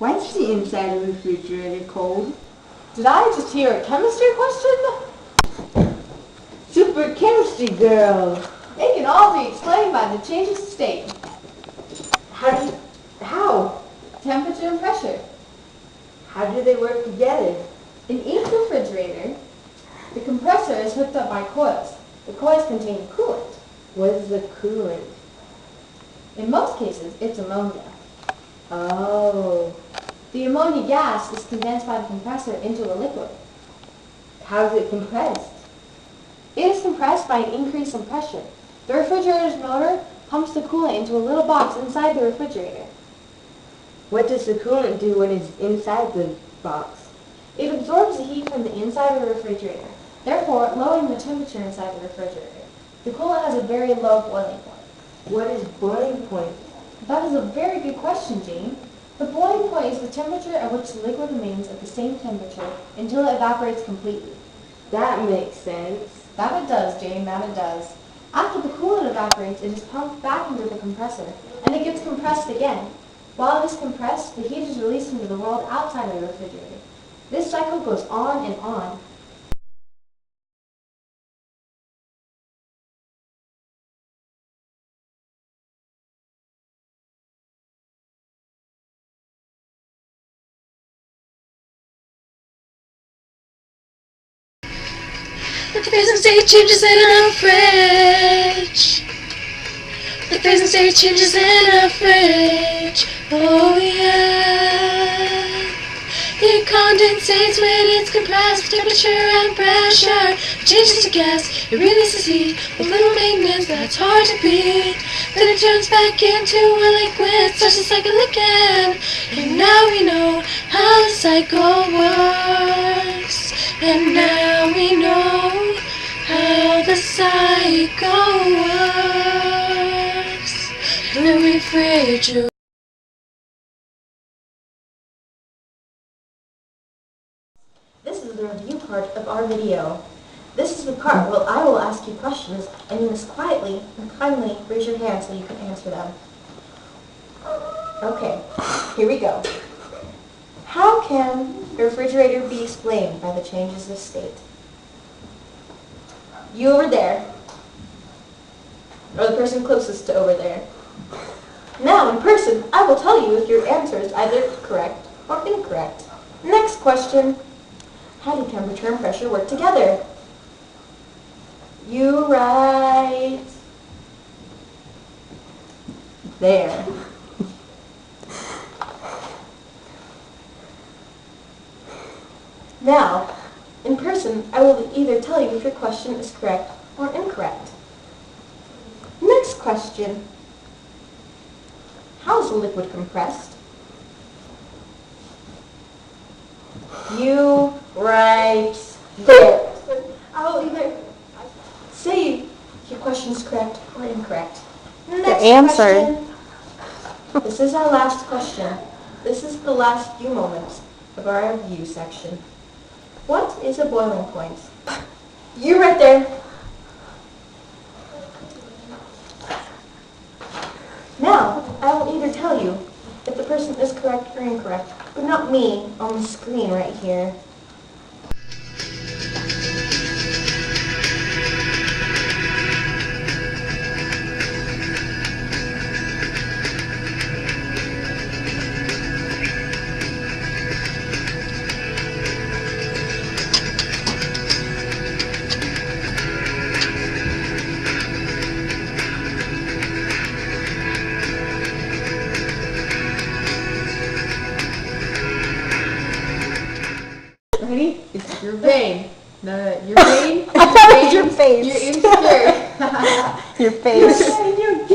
Why is the inside of the refrigerator cold? Did I just hear a chemistry question? Super chemistry girl! It can all be explained by the changes of state. How? Temperature and pressure. How do they work together? In each refrigerator, the compressor is hooked up by coils. The coils contain coolant. What is the coolant? In most cases, it's ammonia. Oh. The ammonia gas is condensed by the compressor into a liquid. How is it compressed? It is compressed by an increase in pressure. The refrigerator's motor pumps the coolant into a little box inside the refrigerator. What does the coolant do when it's inside the box? It absorbs the heat from the inside of the refrigerator, therefore lowering the temperature inside the refrigerator. The coolant has a very low boiling point. What is boiling point? That is a very good question, Jane. The boiling point is the temperature at which the liquid remains at the same temperature until it evaporates completely. That makes sense. That it does, Jane, that it does. After the coolant evaporates, it is pumped back into the compressor, and it gets compressed again. While it is compressed, the heat is released into the world outside of the refrigerator. This cycle goes on and on. The frozen state changes in a fridge. The frozen state changes in a fridge. Oh yeah. It condensates when it's compressed. Temperature and pressure changes to gas. It releases heat with little maintenance that's hard to beat. Then it turns back into a liquid, starts the cycle again. And now we know how the cycle works. And now we know how the cycle works. The refrigerator. This is the review part of our video. This is the part where I will ask you questions, and you must quietly and kindly raise your hand so you can answer them. Okay, here we go. How can a refrigerator be explained by the changes of state? You over there, or the person closest to over there. Now, in person, I will tell you if your answer is either correct or incorrect. Next question. How do temperature and pressure work together? You right there. Now, in person, I will either tell you if your question is correct or incorrect. Next question. How is a liquid compressed? You right there. I will either say if your question is correct or incorrect. Next answer. question. This is our last question. This is the last few moments of our review section. What is a boiling point? You right there. Now, I will either tell you if the person is correct or incorrect, but not me on the screen right here. Ready? It's your vein. No, your vein. I thought it was your face. You're insecure. Your face. You're